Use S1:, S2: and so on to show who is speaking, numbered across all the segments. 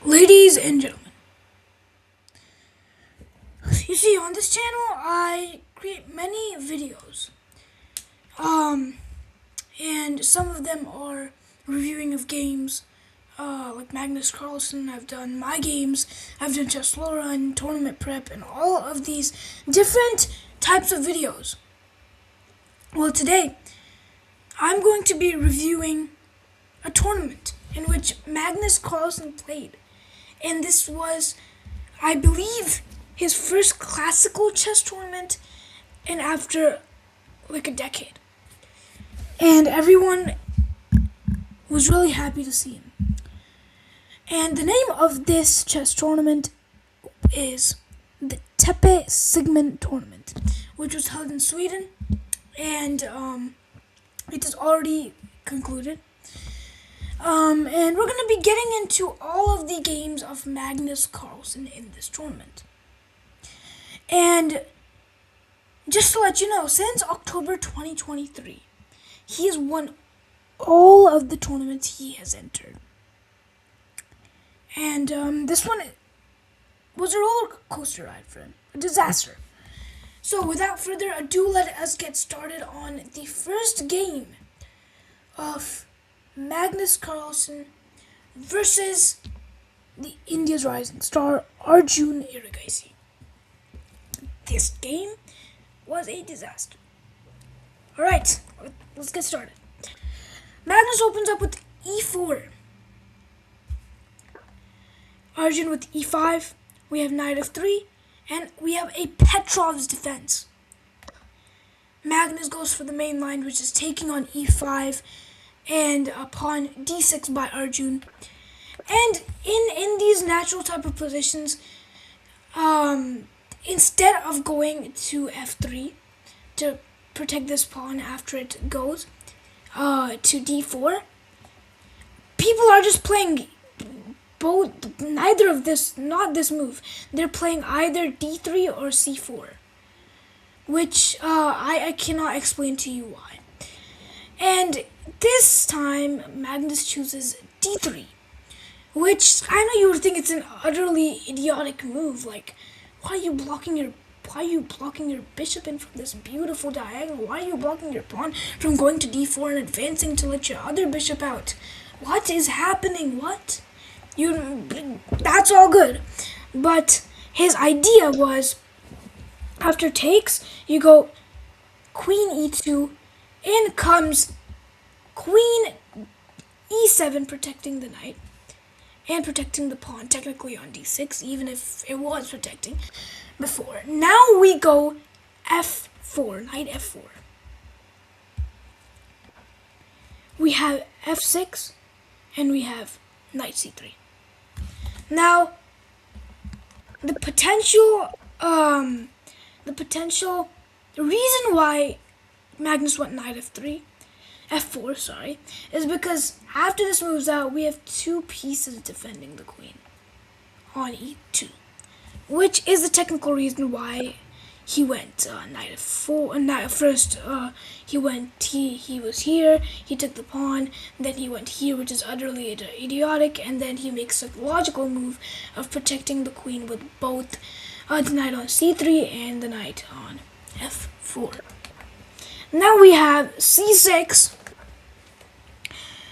S1: Ladies and gentlemen, you see on this channel I create many videos. And some of them are reviewing of games, like Magnus Carlsen. I've done my games, I've done chess slow run, tournament prep, and all of these different types of videos. Well, today I'm going to be reviewing a tournament in which Magnus Carlsen played. And this was, I believe, his first classical chess tournament in after like a decade. And everyone was really happy to see him. And the name of this chess tournament is the Sigeman tournament, which was held in Sweden, and it is already concluded. And we're going to be getting into all of the games of Magnus Carlsen in this tournament. And just to let you know, since October 2023, he has won all of the tournaments he has entered. And this one was a roller coaster ride for him, a disaster. So without further ado, let us get started on the first game of Magnus Carlsen versus the India's rising star Arjun Erigaisi. This game was a disaster. Alright, let's get started. Magnus opens up with e4. Arjun with e5. We have knight f3. And we have a Petrov's defense. Magnus goes for the main line, which is taking on e5 and pawn d6 by Arjun. And in these natural type of positions, instead of going to f3 to protect this pawn after it goes to d4, people are just playing neither of this, not this move. They're playing either d3 or c4, which I cannot explain to you why. And this time Magnus chooses d3, which I know you would think it's an utterly idiotic move. Like, why are you blocking your bishop in from this beautiful diagonal? Why are you blocking your pawn from going to d4 and advancing to let your other bishop out? What is happening? What? That's all good. But his idea was, after takes, you go queen e2, in comes queen e7, protecting the knight and protecting the pawn technically on d6, even if it was protecting before. Now we go f4, knight f4. We have f6 and we have knight c3. Now the reason why Magnus went knight f4, is because after this moves out, we have two pieces defending the queen on e2, which is the technical reason why he went knight f4. First, he was here, he took the pawn, then he went here, which is utterly idiotic, and then he makes a logical move of protecting the queen with both the knight on c3 and the knight on f4. Now we have c6.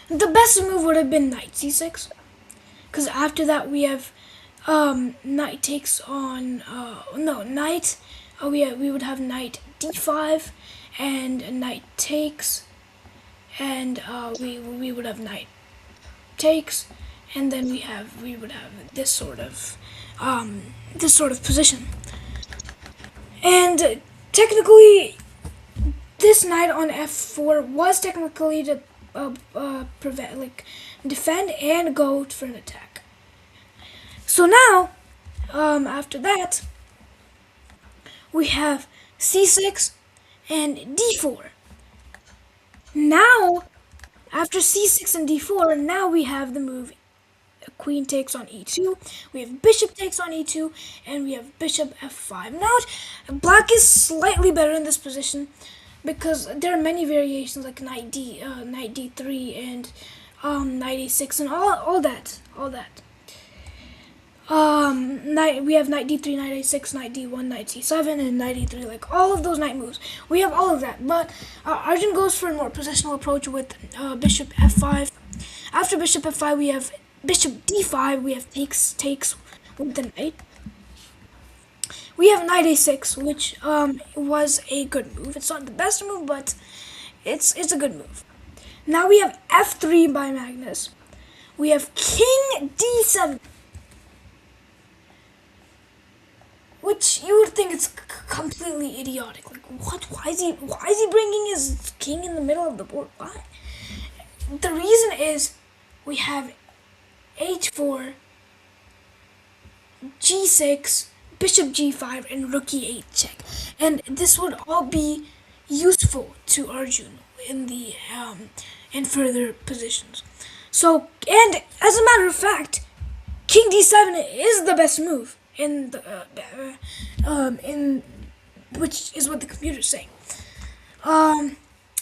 S1: The best move would have been knight c6, because after that we have knight takes on we would have knight d5 and knight takes, and we would have knight takes, and then we would have this sort of position. And technically, this knight on f4 was technically to defend and go for an attack. So now, after that, we have c6 and d4. Now, after c6 and d4, now we have the move queen takes on e2, we have bishop takes on e2, and we have bishop f5. Now, black is slightly better in this position because there are many variations like knight d3 and knight a6 and all that. We have knight d3, knight a6, knight d1, knight c7, and knight e3. Like all of those knight moves, we have all of that. But Arjun goes for a more positional approach with bishop f5. After bishop f5, we have bishop d5. We have takes with the knight. We have knight a6, which was a good move. It's not the best move, but it's a good move. Now we have f3 by Magnus. We have king d7, which you would think it's completely idiotic. Like, what? Why is he bringing his king in the middle of the board? Why? The reason is we have h4, g6, bishop g5, and rook e8 check, and this would all be useful to Arjun in the in further positions. So, and as a matter of fact, king d7 is the best move in the in which is what the computer's saying. After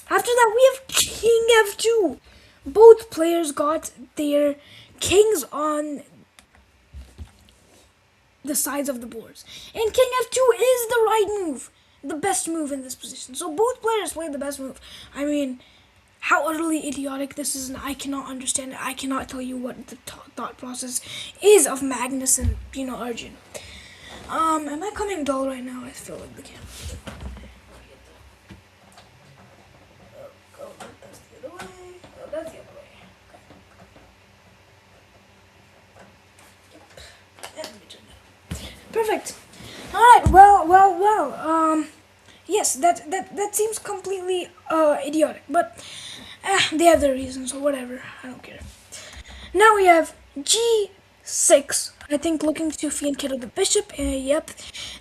S1: that, we have king f2. Both players got their kings on the sides of the boards, and king f2 is the right move, the best move in this position. So both players played the best move. I mean, how utterly idiotic this is, and I cannot understand it. I cannot tell you what the thought process is of Magnus and Arjun. Am I coming dull right now? I feel like the camera. Oh, that's the other way. Oh, that's the other way. Okay. Yep. And let me turn that. Perfect. All right. Well. Yes, that seems completely idiotic, but they have their reasons, so whatever. I don't care. Now we have g6. I think looking to fianchetto the bishop. Yep.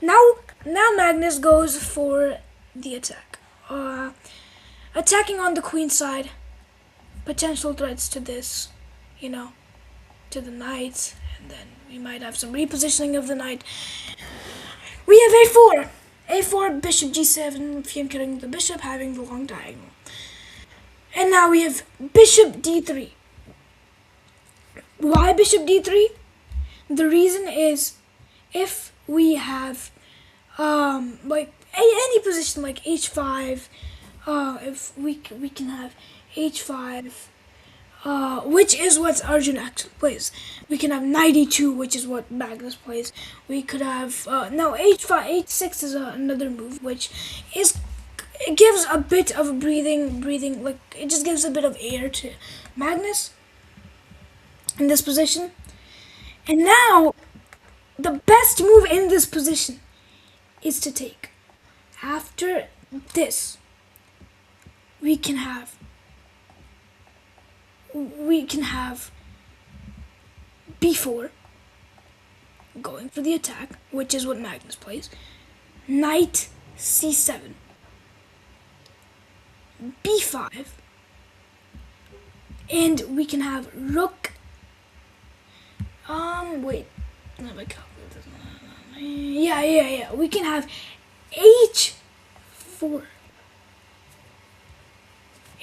S1: Now Magnus goes for the attack. Attacking on the queen side. Potential threats to this, to the knight, and then we might have some repositioning of the knight. We have a4. a4, bishop g7, fianchetting the bishop, having the long diagonal. And now we have bishop d3. Why bishop d3? The reason is if we have like any position like h5, if we can have h5, which is what Arjun actually plays. We can have knight e2, which is what Magnus plays. We could have now h5, h6 is another move, which it gives a bit of breathing, like it just gives a bit of air to Magnus in this position. And now the best move in this position is to take. After this, we can have b4 going for the attack, which is what Magnus plays. Knight c7, b5, and we can have rook. Wait, no, my calculator doesn't. Yeah. We can have h4,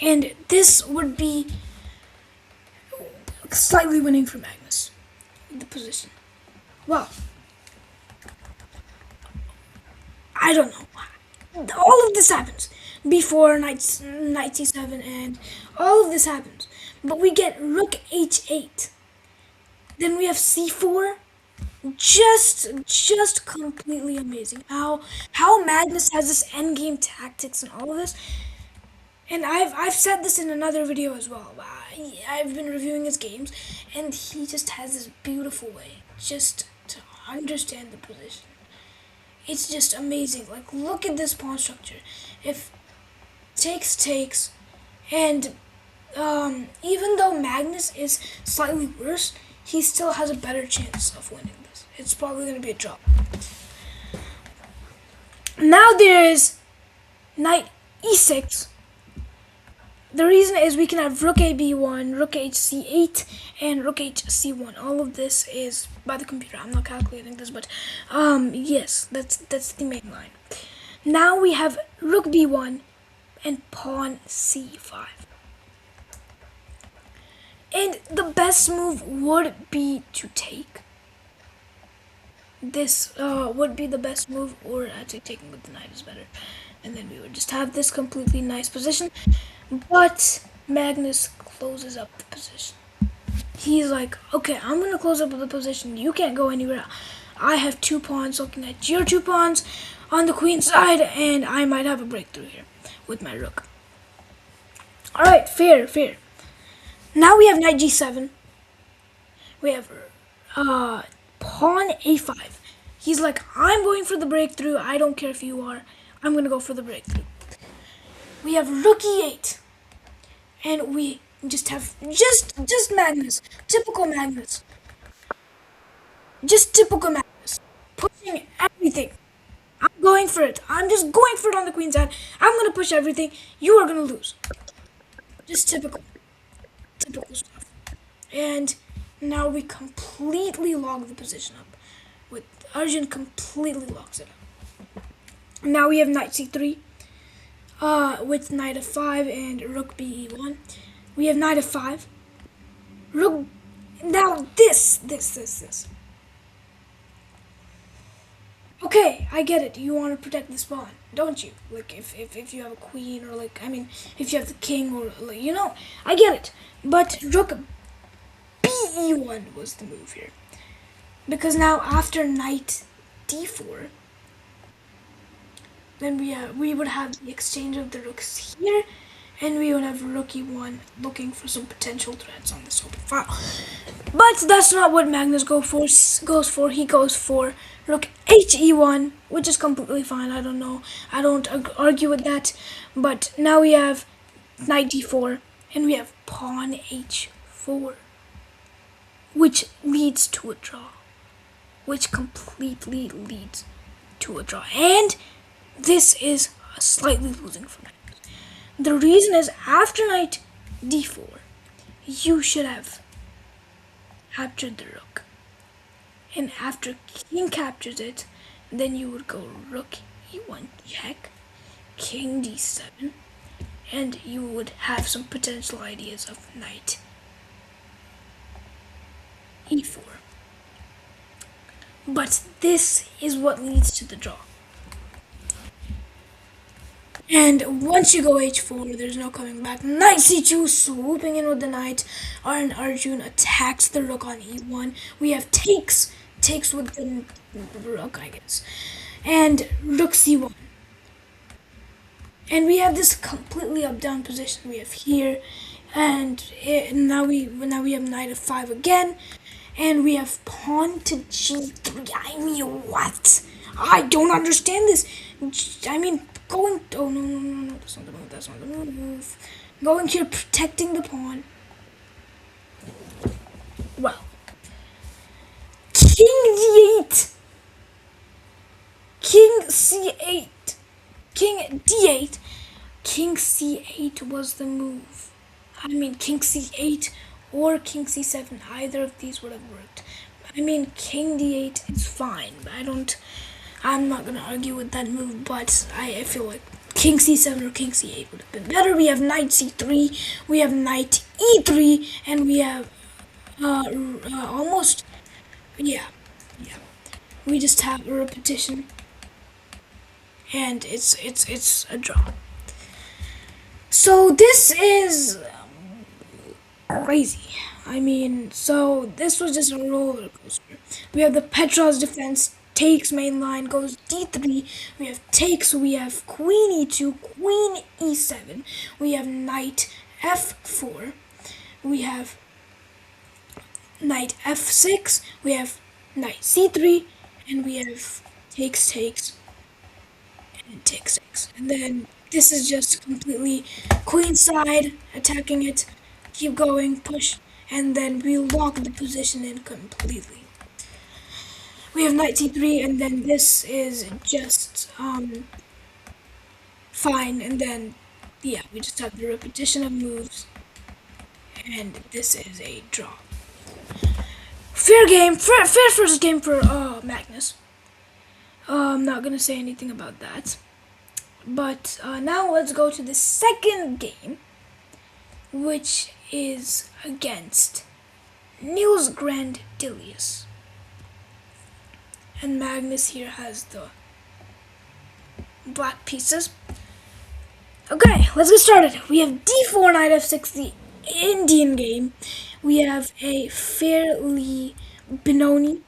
S1: and this would be slightly winning for Magnus in the position. Well, I don't know. All of this happens before knight c7, and all of this happens. But we get rook h8. Then we have c4. Just completely amazing. How Magnus has this endgame tactics and all of this. And I've said this in another video as well. I've been reviewing his games, and he just has this beautiful way just to understand the position. It's just amazing. Like, look at this pawn structure. If takes, and even though Magnus is slightly worse, he still has a better chance of winning this. It's probably going to be a draw. Now there is knight e6. The reason is we can have rook a b1, rook hc8, and rook hc1. All of this is by the computer. I'm not calculating this, but yes, that's the main line. Now we have rook b1 and pawn c5. And the best move would be to take. this would be the best move, or actually taking with the knight is better. And then we would just have this completely nice position. But Magnus closes up the position. He's like, okay, I'm gonna close up the position. You can't go anywhere. I have 2 pawns looking at your 2 pawns on the queen side, and I might have a breakthrough here with my rook. Alright, fair. Now we have knight g7. We have pawn a5. He's like, I'm going for the breakthrough. I don't care if you are. I'm going to go for the breakthrough. We have rook e8. And we just have, just Magnus. Typical Magnus. Just typical Magnus. Pushing everything. I'm going for it. I'm just going for it on the queen side. I'm going to push everything. You are going to lose. Just typical stuff. And now we completely log the position up. With Arjun completely locks it up. Now we have knight c3 with knight f5 and rook be1. We have knight f5. Rook. Now this. Okay, I get it. You want to protect this pawn, don't you? Like if you have a queen, or like, I mean, if you have the king, or like, you know, I get it. But rook be1 was the move here, because now after knight d4, then we would have the exchange of the rooks here, and we would have rook e1 looking for some potential threats on this open file. But that's not what Magnus goes for. He goes for rook he1, which is completely fine. I don't know. I don't argue with that. But now we have knight d4, and we have pawn h4, which leads to a draw. Which completely leads to a draw. And this is slightly losing for Magnus. The reason is, after knight d4, you should have captured the rook. And after king captures it, then you would go rook e1 check, king d7, and you would have some potential ideas of knight e4. But this is what leads to the draw. And once you go h4, there's no coming back. Knight c2, swooping in with the knight. Arjun attacks the rook on e1. We have takes with the rook, I guess. And rook c1. And we have this completely up-down position we have here. And now we have knight f5 again. And we have pawn to g3. I mean, what? I don't understand this. I mean, going. Oh, no. That's not the move. Going here, protecting the pawn. Well. King d8. King c8. King d8. King c8 was the move. I mean, king c8 or king c7. Either of these would have worked. I mean, king d8 is fine. I'm not gonna argue with that move, but I feel like king c7 or king c8 would have been better. We have knight c3, we have knight e3, and we have almost, yeah. We just have a repetition, and it's a draw. So this is crazy. I mean, so this was just a roller coaster. We have the Petrov's defense. Takes main line, goes d3, we have takes, we have queen e2, queen e7, we have knight f4, we have knight f6, we have knight c3, and we have takes, and takes. And then this is just completely queen side, attacking it, keep going, push, and then we lock the position in completely. We have knight c3, and then this is just fine, and then yeah, we just have the repetition of moves, and this is a draw. Fair game, fair first game for Magnus. I'm not gonna say anything about that, but now let's go to the second game, which is against Niels Grandilius. and Magnus here has the black pieces. Okay, let's get started. We have d4 knight f6, the Indian game. We have a fairly Benoni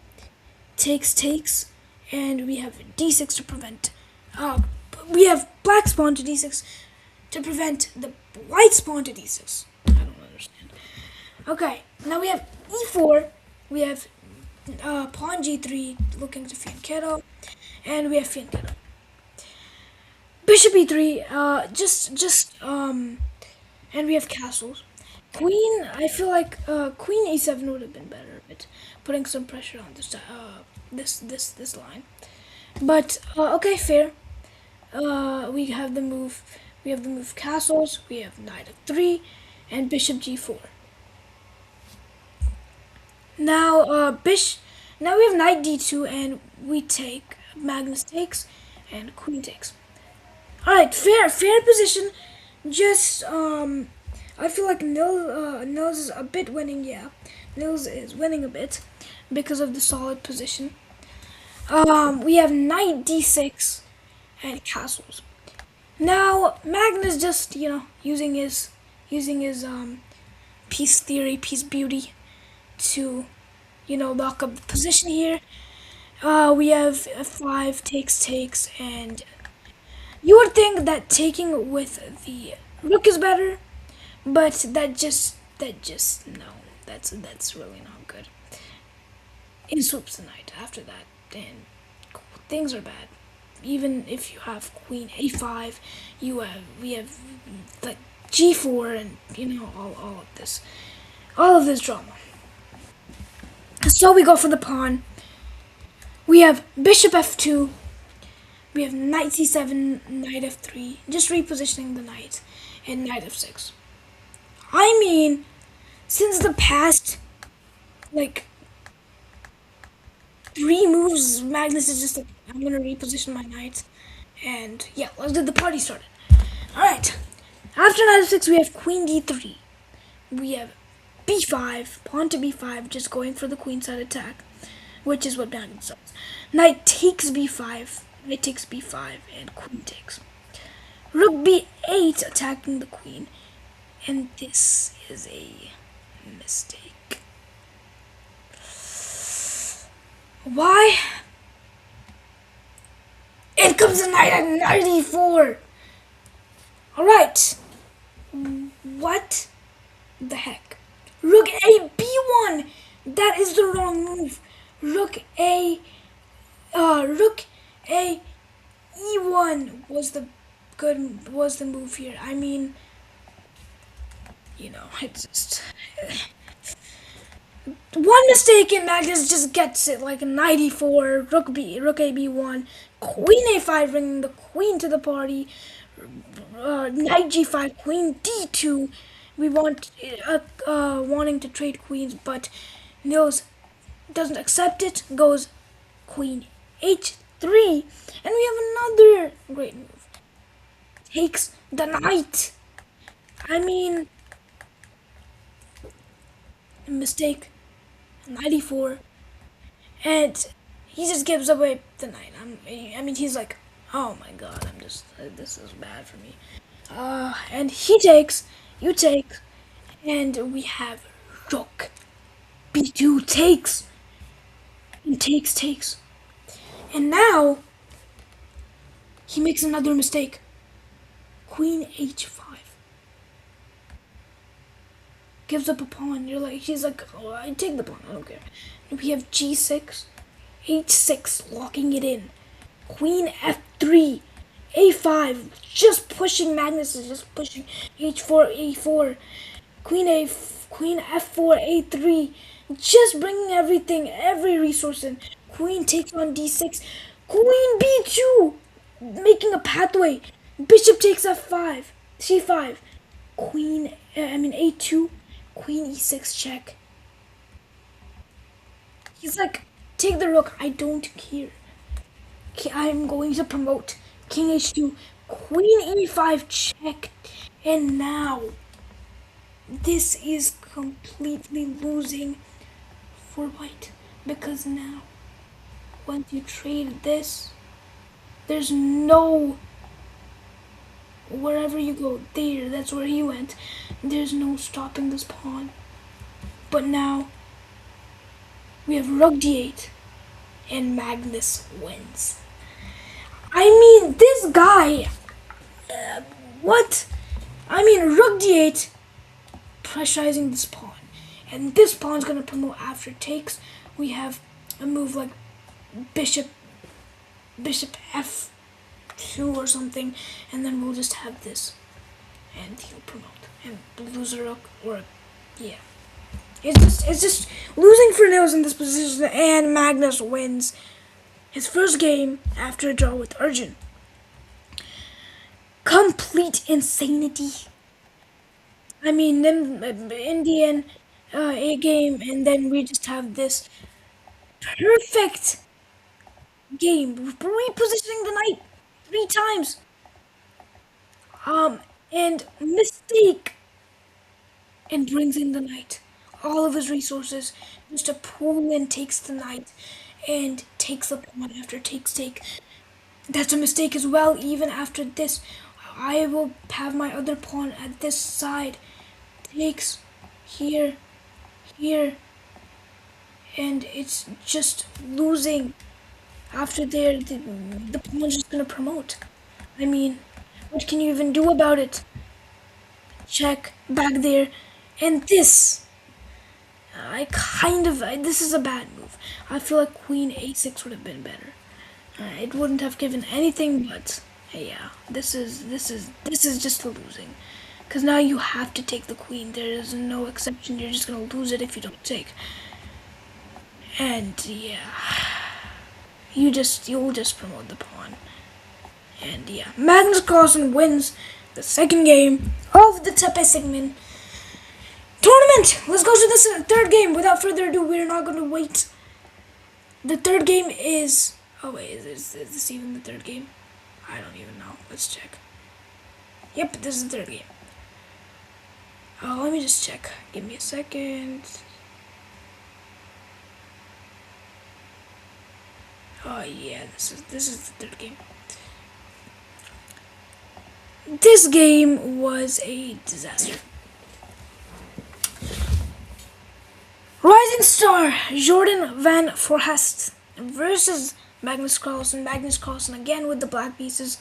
S1: takes, and we have d6 to prevent. Uh, we have black pawn to d6 to prevent the white pawn to d6. I don't understand. Okay, now we have e4. We have pawn g3 looking to fianchetto, and we have fianchetto. Bishop e3. And we have castles. Queen. I feel like queen e7 would have been better, but putting some pressure on this line. But okay, fair. We have the move. We have the move castles. We have knight f3 and bishop g4. Now Now we have knight d2 and we take. Magnus takes and queen takes. All right, fair position. Just I feel like Nils is a bit winning. Yeah, Nils is winning a bit because of the solid position. We have knight d6 and castles. Now Magnus just using his piece theory, piece beauty to lock up the position here. We have f5 takes, and you would think that taking with the rook is better, but that just no, that's really not good. In swoops the knight after that, and things are bad. Even if you have queen a5, we have like g4, and all of this drama. So we go for the pawn. We have bishop f2. We have knight c7, knight f3, just repositioning the knight, and knight f6. I mean, since the past, like, 3 moves, Magnus is just like, I'm gonna reposition my knight, and yeah, let's get the party started. Alright, after knight f6, we have queen d3. We have b5, pawn to b5, just going for the queenside attack, which is what Magnus does. Knight takes b5. Knight takes b5 and queen takes. Rook b8 attacking the queen, and this is a mistake. Why? In comes the knight at knight e4. Alright. What the heck? Rook a b1. That is the wrong move. Rook a e1 was the move here. I mean, it's just one mistake and Magnus just gets it, like a knight e4, rook a b1, queen a5 bringing the queen to the party, knight g5, queen d2. We want wanting to trade queens, but Nils doesn't accept it. Goes queen h3, and we have another great move. Takes the knight. I mean, mistake. Knight e4, and he just gives away the knight. I mean, he's like, oh my god, this is bad for me. And he takes, you take, and we have rook b2 takes, and takes. And now, he makes another mistake. Queen h5. Gives up a pawn. He's like, oh, I take the pawn, I don't care. And we have g6, h6, locking it in. Queen f3, a5, just pushing. Magnus is just pushing. h4, a4, queen f4, a3, just bringing everything, every resource in. Queen takes on d6, queen b2, making a pathway. Bishop takes f5, c5, a2, queen e6 check. He's like, take the rook, I don't care. I'm going to promote. King h2, queen e5 check. And now, this is completely losing for white, because now once you trade this, there's no, wherever you go, there, that's where he went. There's no stopping this pawn. But now, we have rook d8, and Magnus wins. I mean, this guy, what? I mean, rook d8, pressurizing this pawn. And this pawn's gonna promote after takes. We have a move like bishop f2 or something, and then we'll just have this, and he'll promote and lose a rook, or yeah. It's just losing for nails in this position, and Magnus wins his first game after a draw with Arjun. Complete insanity. I mean, then Indian a game, and then we just have this perfect game, repositioning the knight 3 times. And mistake, and brings in the knight. All of his resources just to pull and takes the knight, and takes the pawn after takes take. That's a mistake as well. Even after this, I will have my other pawn at this side. Takes here, here, and it's just losing. After there, the pawn's just gonna promote. I mean, what can you even do about it? Check back there, and this. This is a bad move. I feel like Queen A6 would have been better. It wouldn't have given anything, but yeah, this is just losing. Because now you have to take the queen. There is no exception. You're just gonna lose it if you don't take. And yeah, you'll just promote the pawn. And yeah, Magnus Carlsen wins the second game of the Sigeman tournament. Let's go to the third game. Without further ado, we're not going to wait. The third game is... Oh wait, is this even the third game? I don't even know. Let's check. Yep, this is the third game. Oh, let me just check. Give me a second. Oh yeah, this is the third game. This game was a disaster. Rising star Jordan van Voorhest versus Magnus Carlsen. Magnus Carlsen again with the black pieces.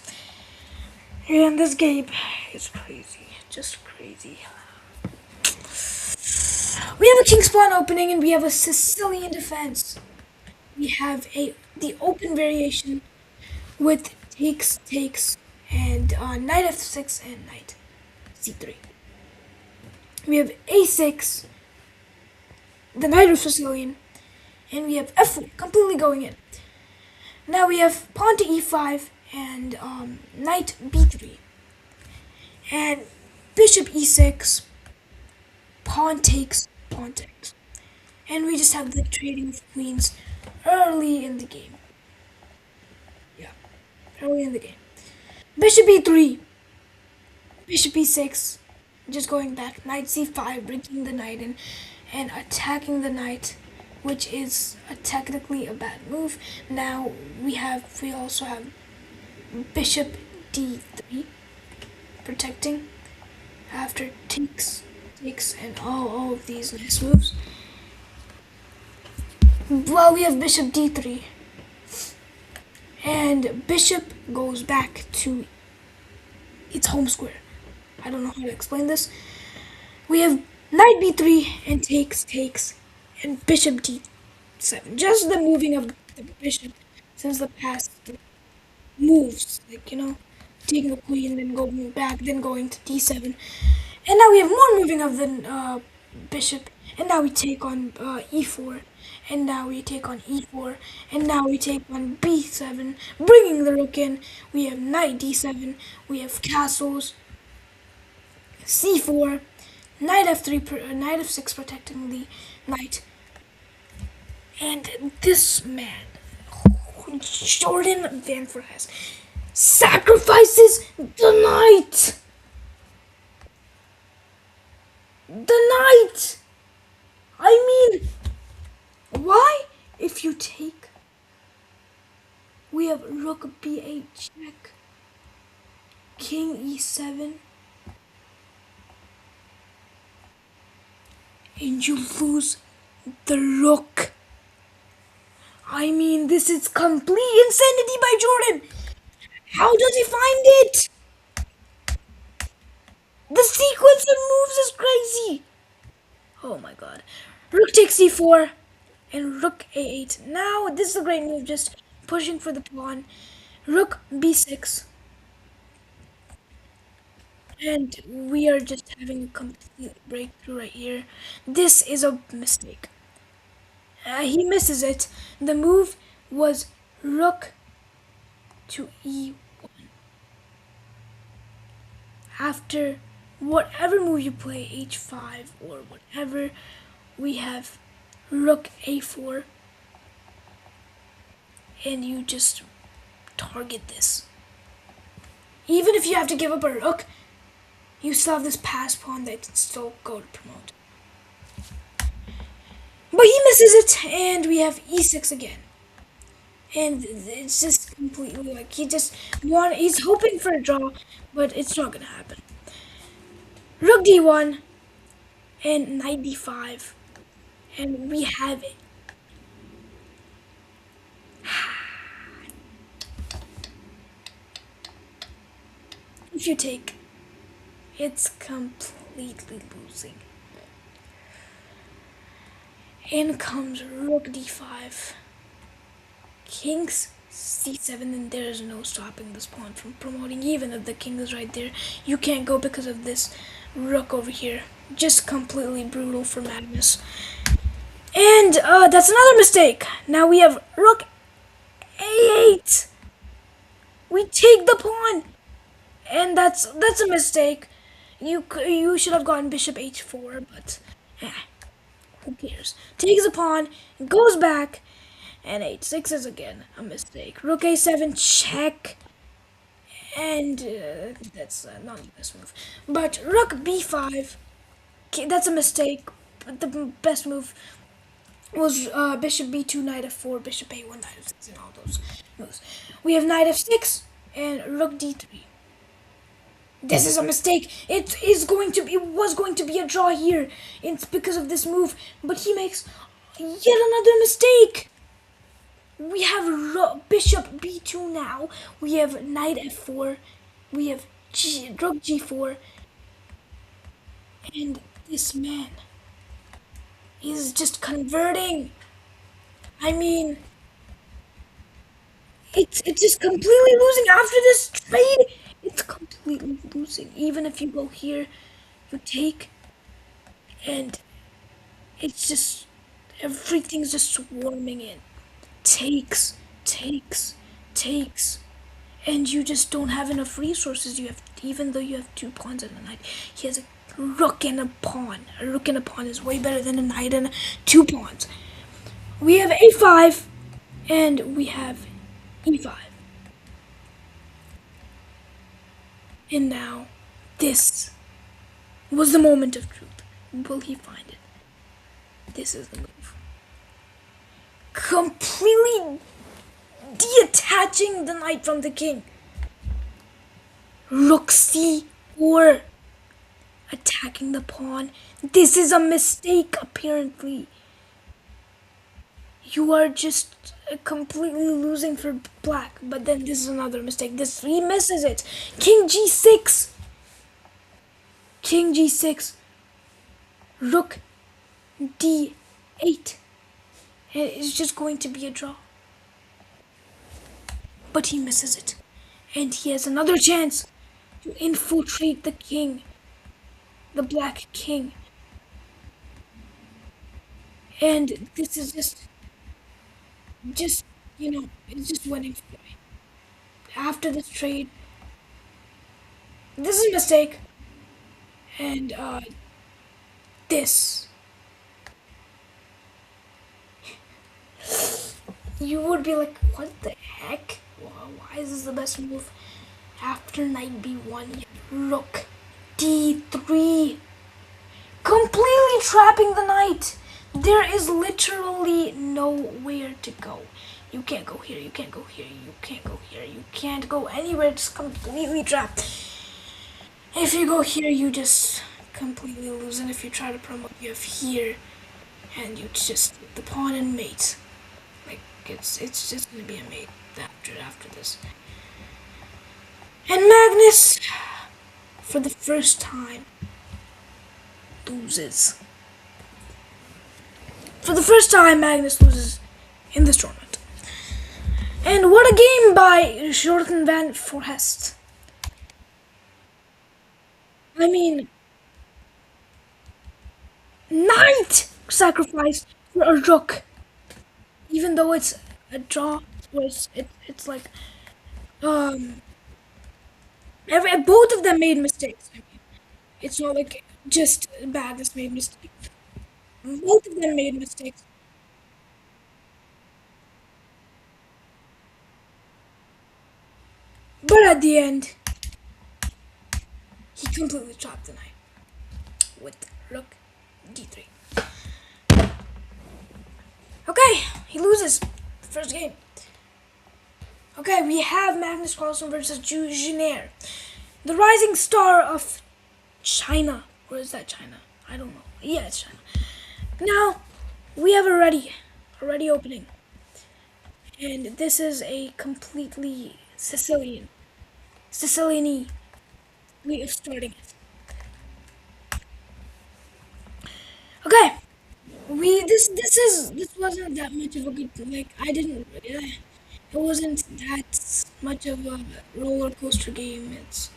S1: And this game is crazy. Just crazy. We have a king's pawn opening, and we have a Sicilian defense. We have the open variation with takes, and knight f6 and knight c3. We have a6, the knight of Sicilian, and we have f4 completely going in. Now we have pawn to e5 and knight b3, and bishop e6, pawn takes, and we just have the trading of queens early in the game. Yeah, early in the game. Bishop e3, bishop e6, just going back, knight c5, breaking the knight in and attacking the knight, which is technically a bad move. Now we also have bishop d3, protecting after takes, and all of these nice moves. Well, we have bishop d3, and bishop goes back to its home square. I don't know how to explain this. We have knight b3 and takes, and bishop d7. Just the moving of the bishop since the past moves, taking the queen, then going back, then going to d7. And now we have more moving of the bishop, and now we take on e4, and now we take on e4, and now we take on b7, bringing the rook in. We have knight d7, we have castles, c4, knight f3, knight f6 protecting the knight. And this man, Jordan van Voorhest, sacrifices the knight. I mean, why? If you take We have rook b8 check, king e7, and you lose the rook. I mean, this is complete insanity by Jordan. How does he find it? The sequence of moves is crazy. Oh my god. Rook takes c4 and rook a8. Now, this is a great move, just pushing for the pawn. Rook b6. And we are just having a complete breakthrough right here. This is a mistake. He misses it. The move was rook to e1. After whatever move you play, h5 or whatever, we have rook a4, and you just target this. Even if you have to give up a rook, you still have this pass pawn that can still go to promote. But he misses it, and we have e6 again. And it's just completely like he's hoping for a draw, but it's not gonna happen. Rook d1 and knight d5, and we have it. If you take, it's completely losing. In comes rook d5, king's c7, and there's no stopping this pawn from promoting. Even if the king is right there, you can't go because of this rook over here. Just completely brutal for Magnus. And that's another mistake. Now we have rook a8. We take the pawn, and that's a mistake. You should have gotten bishop h4, but who cares? Takes the pawn, goes back, and h6 is again a mistake. Rook a7 check, and that's not the best move. But rook b5, that's a mistake. But the best move was bishop b2, knight f4, bishop a1, knight f6, and all those moves. We have knight f6 and rook d3. This is a mistake. It was going to be a draw here. It's because of this move, but he makes yet another mistake. We have bishop b2 now. We have knight f4. We have rook g4, and this man is just converting. I mean, it's just completely losing after this trade. It's completely losing. Even if you go here, you take, and it's just everything's just swarming in. Takes, takes, takes, and you just don't have enough resources. You have, even though you have 2 pawns and a knight, he has a rook and a pawn. A rook and a pawn is way better than a knight and 2 pawns. We have a5, and we have e5. And now, this was the moment of truth. Will he find it? This is the move. Completely detaching the knight from the king. Rook c4, attacking the pawn. This is a mistake, apparently. You are just completely losing for black, but then this is another mistake. He misses it. King g6. King g6. Rook d8. And it's just going to be a draw. But he misses it. And he has another chance to infiltrate the king. The black king. And this is just it's just winning for me. After this trade, this is a mistake, and this, you would be like, what the heck? Why is this the best move? After knight b1, rook d3, completely trapping the knight. There is literally nowhere to go. You can't go here. You can't go here. You can't go here. You can't go anywhere. It's completely trapped. If you go here, you just completely lose. And if you try to promote, you have here, and you just the pawn and mate. Like it's just gonna be a mate after this. And Magnus, for the first time, loses. For the first time, Magnus loses in this tournament. And what a game by Jordan van Forest. I mean, knight sacrifice for a rook. Even though it's a draw, it's like um both of them made mistakes. I mean, it's not like just Magnus made mistakes. Both of them made mistakes. But at the end, he completely chopped the knight with rook d3. Okay, he loses the first game. Okay, we have Magnus Carlsen versus Zhu Jinier, the rising star of China. Or is that China? I don't know. Yeah, it's China. Now, we have already opening. And this is a completely Sicilian way of starting it. Okay, this wasn't that much of a good, like I didn't it wasn't that much of a roller coaster game. It's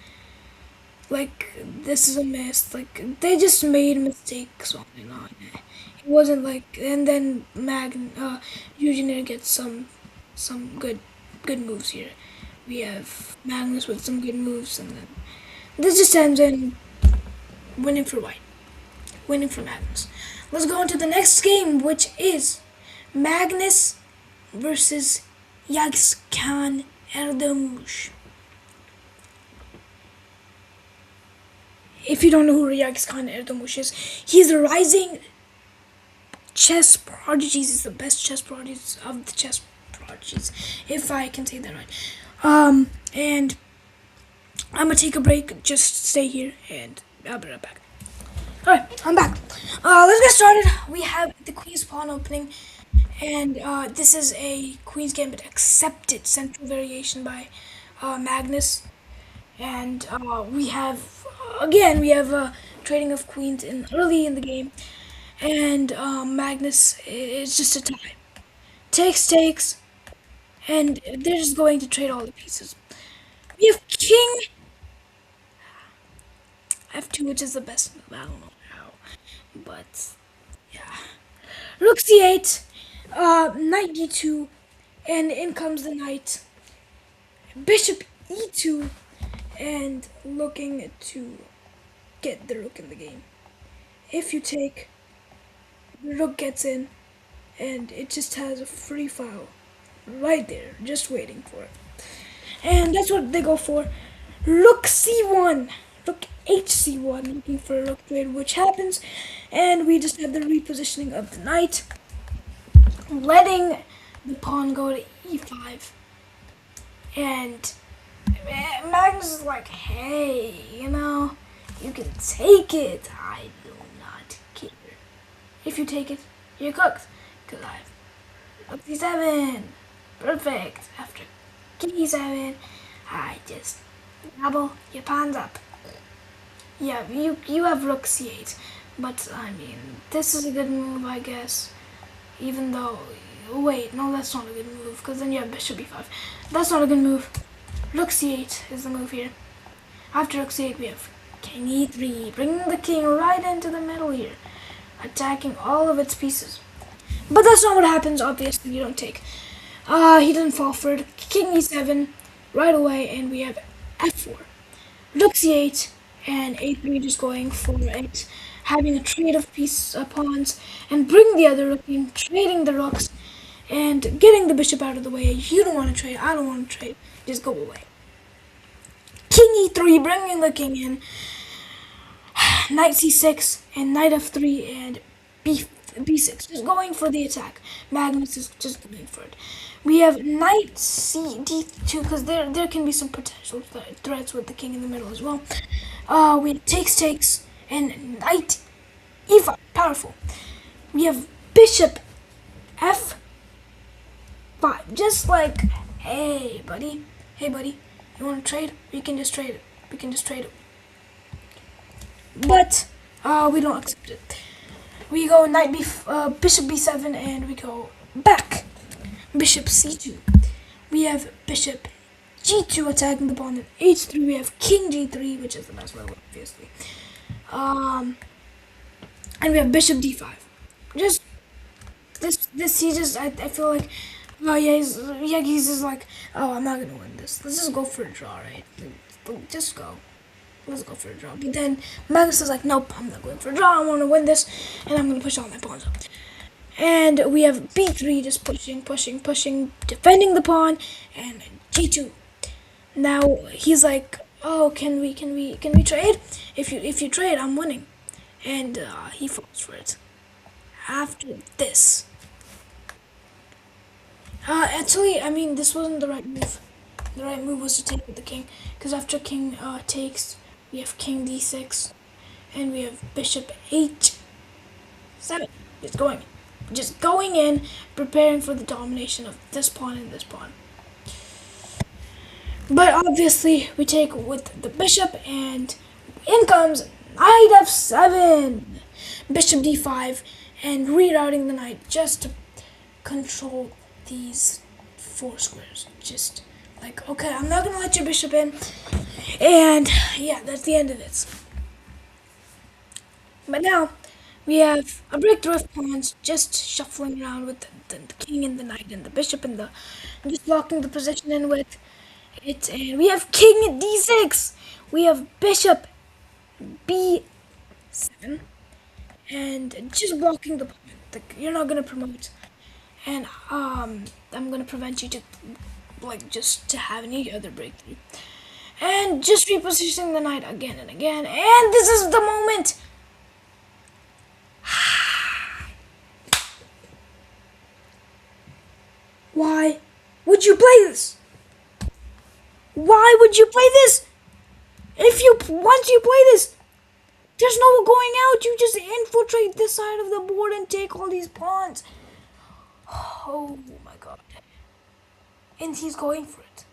S1: like this is a mess. Like they just made mistakes on and on. It wasn't like, and then Eugene gets some good moves here. We have Magnus with some good moves, and then this just ends in winning for white, winning for Magnus. Let's go on to the next game, which is Magnus versus Yagskan Erdemush. If you don't know who Yagskan Erdemush is, he's a rising chess prodigy. He's the best chess prodigy of the chess prodigies, if I can say that right. And I'm gonna take a break. Just stay here, and I'll be right back. Alright, I'm back. Let's get started. We have the Queen's Pawn opening, and this is a Queen's Gambit accepted central variation by Magnus. And we have trading of queens in early in the game, and Magnus is just a tie. Takes, and they're just going to trade all the pieces. We have King F2, which is the best move. I don't know how, but yeah. Rook C8, Knight D2, and in comes the knight. Bishop E2, and looking to get the rook in the game. If you take, the rook gets in, and it just has a free file right there, just waiting for it. And that's what they go for. Rook C1, rook HC1, looking for a rook trade, which happens, and we just have the repositioning of the knight, letting the pawn go to E5, and Magnus is like, hey, you can take it. I do not care. If you take it, you're cooked. Because I have rook d7. Perfect. After king e7, I just double your pawns up. Yeah, you have rook c8. But, I mean, this is a good move, I guess. Even though, wait, no, that's not a good move. Because then you have bishop e5. That's not a good move. Rook c8 is the move here. After rook c8, we have king e3, bringing the king right into the middle here, attacking all of its pieces. But that's not what happens, obviously. You don't take. He doesn't fall for it. King e7 right away, and we have f4. Rook c8, and a3 just going for it, having a trade of pawns, and bring the other rook in, trading the rooks, and getting the bishop out of the way. You don't want to trade. I don't want to trade. Just go away. King e3, bringing the king in. Knight c6, and knight f3, and b5. b6, just going for the attack. Magnus is just going for it. We have knight c d2 because there can be some potential threats with the king in the middle as well. We have takes and knight e5, powerful. We have bishop f5, just like, hey buddy, you want to trade? We can just trade it. We can just trade it. But we don't accept it. We go bishop b7, and we go back. Bishop c2. We have bishop g2 attacking the pawn. At h3 we have king g3, which is the best way, obviously. And we have bishop d5. Just this he just I feel like, oh yeah, he's just like, oh, I'm not gonna win this. Let's just go for a draw, right? Just go. Let's go for a draw. But then Magnus is like, nope, I'm not going for a draw. I want to win this, and I'm gonna push all my pawns up. And we have b3, just pushing, defending the pawn, and g2. Now he's like, oh, can we trade? If you trade, I'm winning. And he falls for it. After this, actually, I mean, this wasn't the right move. The right move was to take with the king, because after king takes, we have king d6, and we have bishop h7. Just going in, preparing for the domination of this pawn and this pawn. But obviously, we take with the bishop, and in comes knight f7, bishop d5, and rerouting the knight just to control these 4 squares. Just like, okay, I'm not gonna let your bishop in, and yeah, that's the end of it. But now we have a breakthrough of pawns, just shuffling around with the king and the knight and the bishop and just blocking the position in with it. And we have king d6. We have bishop b7, and just blocking the pawn. You're not gonna promote, and I'm gonna prevent you to just to have any other breakthrough. And just repositioning the knight again and again. And this is the moment. Why would you play this? Why would you play this? Once you play this, there's no going out. You just infiltrate this side of the board and take all these pawns. Oh my god. And he's going for it.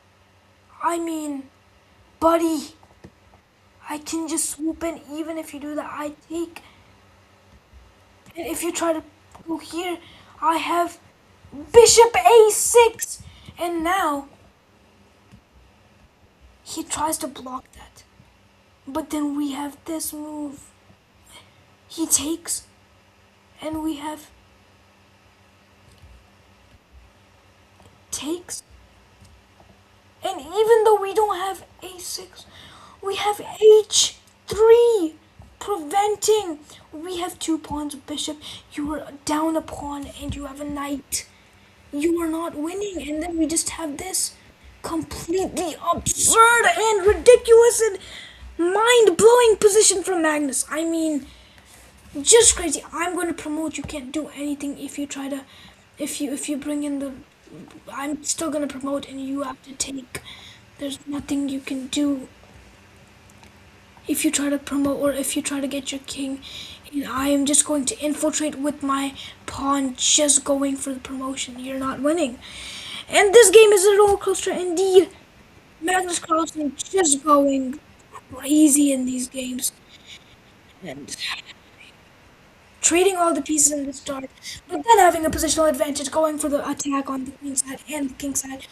S1: I mean, buddy, I can just swoop in. Even if you do that, I take. And if you try to go here, I have bishop a6. And now he tries to block that. But then we have this move. He takes, and we have takes. And even though we don't have a6, we have h3 preventing. We have 2 pawns, bishop. You are down a pawn, and you have a knight. You are not winning, and then we just have this completely absurd and ridiculous and mind-blowing position from Magnus. I mean, just crazy. I'm going to promote. You can't do anything if you try to, if you bring in the, I'm still going to promote, and you have to take. There's nothing you can do if you try to promote, or if you try to get your king. And I am just going to infiltrate with my pawn, just going for the promotion. You're not winning. And this game is a roller coaster indeed. Magnus Carlsen just going crazy in these games. And trading all the pieces in the start, but then having a positional advantage, going for the attack on the queen side and the king side.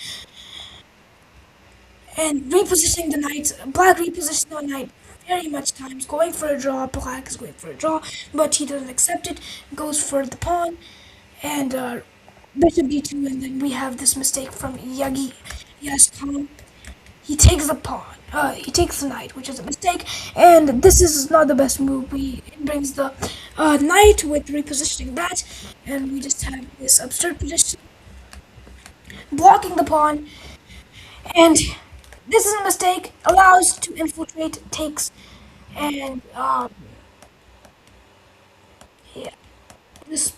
S1: And repositioning the knight. Black repositioning the knight very much times, going for a draw. Black is going for a draw, but he doesn't accept it, goes for the pawn, and bishop d2, and then we have this mistake from Yagi. Yes, Tom. He takes the pawn. He takes the knight, which is a mistake, and this is not the best move. It brings the knight with repositioning that, and we just have this absurd position, blocking the pawn, and this is a mistake. Allows to infiltrate, takes, and yeah. This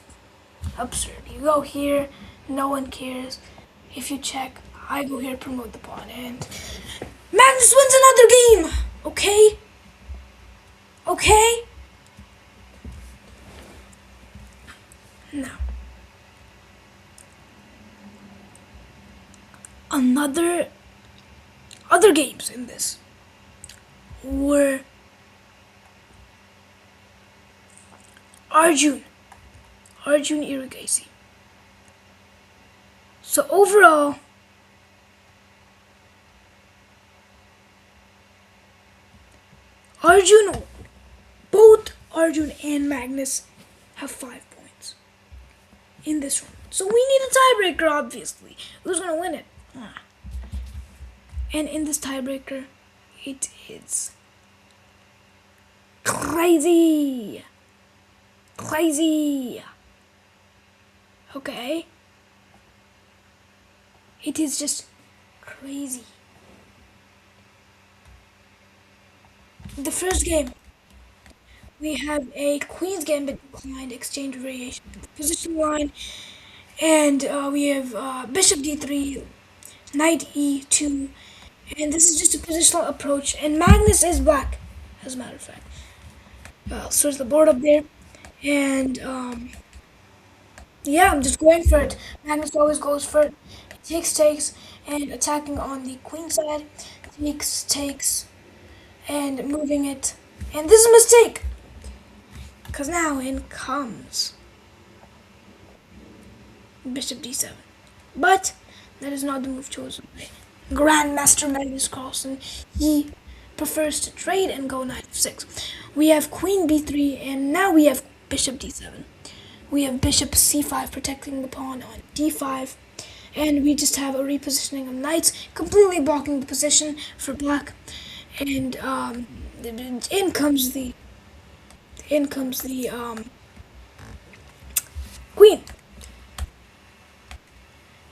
S1: absurd. You go here, no one cares. If you check, I go here, promote the pawn, and Magnus wins another game. Okay, okay. Now, other games in this were Arjun Irugasi. So overall, both Arjun and Magnus have 5 points in this round. So we need a tiebreaker, obviously. Who's gonna win it? And in this tiebreaker, it is crazy. Okay? It is just crazy. The first game, we have a Queen's Gambit declined exchange variation position line, and we have Bishop D3, Knight E2, and this is just a positional approach. And Magnus is back, as a matter of fact. I'll switch the board up there, and yeah, I'm just going for it. Magnus always goes for it. Takes, and attacking on the queen side. Takes, and moving it. And this is a mistake, because now in comes Bishop D7. But that is not the move chosen by Grandmaster Magnus Carlsen. He prefers to trade and go knight f6. We have queen b3, and now we have bishop d7. We have bishop c5 protecting the pawn on d5, and we just have a repositioning of knights, completely blocking the position for black. And in comes the queen.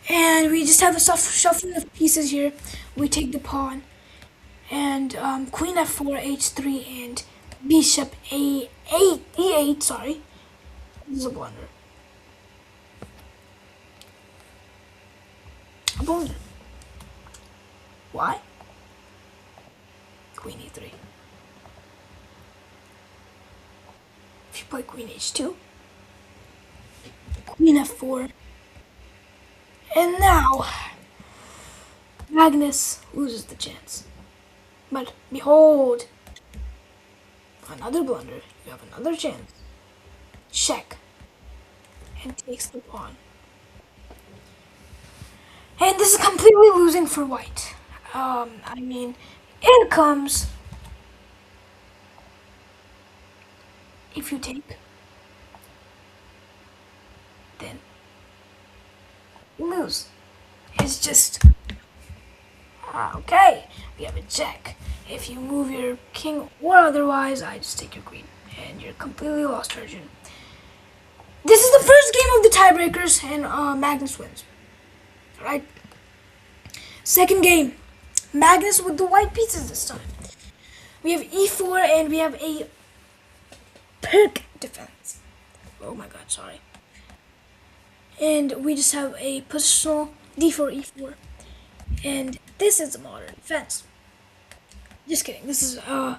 S1: And we just have a shuffling of pieces here. We take the pawn, and queen f4, h3, and bishop a8, e8. Sorry, this is a blunder. A blunder. Why? Queen e3. If you play queen h2, queen f4. And now, Magnus loses the chance. But behold, another blunder. You have another chance. Check. And takes the pawn. And this is completely losing for white. I mean, in comes, if you take, then lose. It's just okay. We have a check. If you move your king or otherwise, I just take your queen, and you're completely lost, Arjun. This is the first game of the tiebreakers, and Magnus wins. Right. Second game, Magnus with the white pieces this time. We have e4, and we have a perfect defense. Oh my god, sorry. And we just have a positional d4, e4. And this is a modern defense. Just kidding. This is the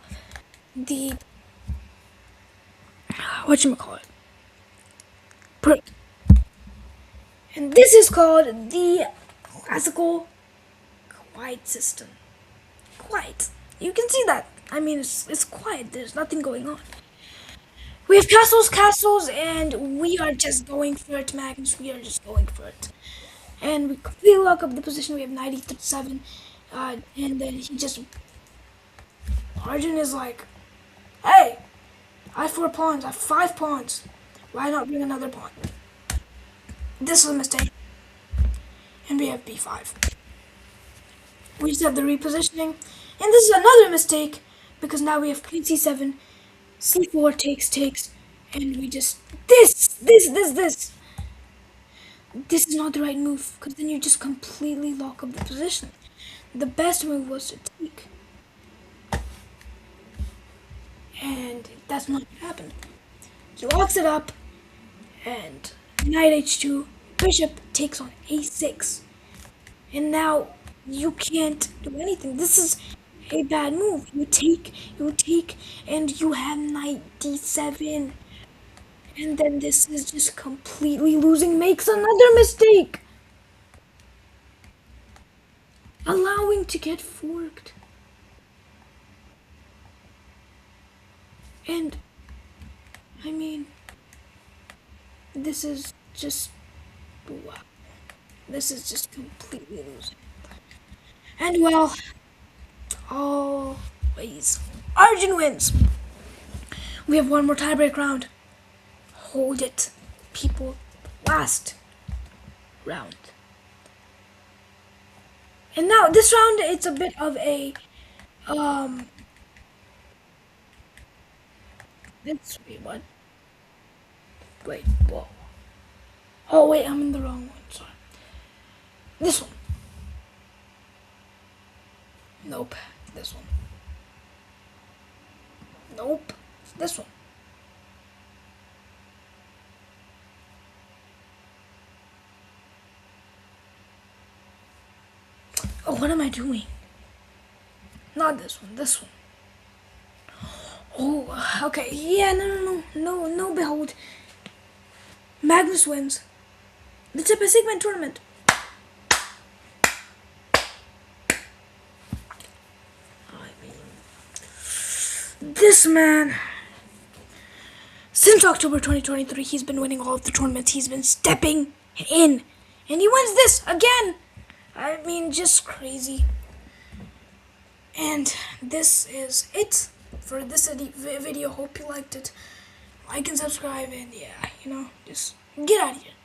S1: whatchamacallit? Brick. And this is called the classical quiet system. Quiet. You can see that. I mean, it's quiet. There's nothing going on. We have castles, and we are just going for it, Magnus. We are just going for it. And we completely lock up the position. We have knight e7, and then he just... Arjun is like, hey, I have 4 pawns, I have 5 pawns. Why not bring another pawn? This is a mistake. And we have b5. We just have the repositioning. And this is another mistake, because now we have queen c7, c4 takes, and we just... This is not the right move, because then you just completely lock up the position. The best move was to take. And that's not what happened. He locks it up, and knight h2, bishop takes on a6, and now you can't do anything. This is a bad move. You take, and you have knight d7, and then this is just completely losing. Makes another mistake, allowing to get forked, and I mean, this is just wow. This is just completely losing. And well, always, Arjun wins. We have one more tiebreak round. Hold it, people. Last round. And now this round, it's a bit of a um. It's wait what? Wait, whoa. Oh wait, I'm in the wrong one. Sorry. This one. Nope. This one. Nope. This one. Oh, what am I doing? Not this one. This one. Oh, okay. Yeah, no, behold. Magnus wins the Sigeman tournament. I mean, this man, since October 2023, he's been winning all of the tournaments. He's been stepping in, and he wins this again. I mean, just crazy. And this is it for this video. Hope you liked it. Like and subscribe, and yeah, just get out of here.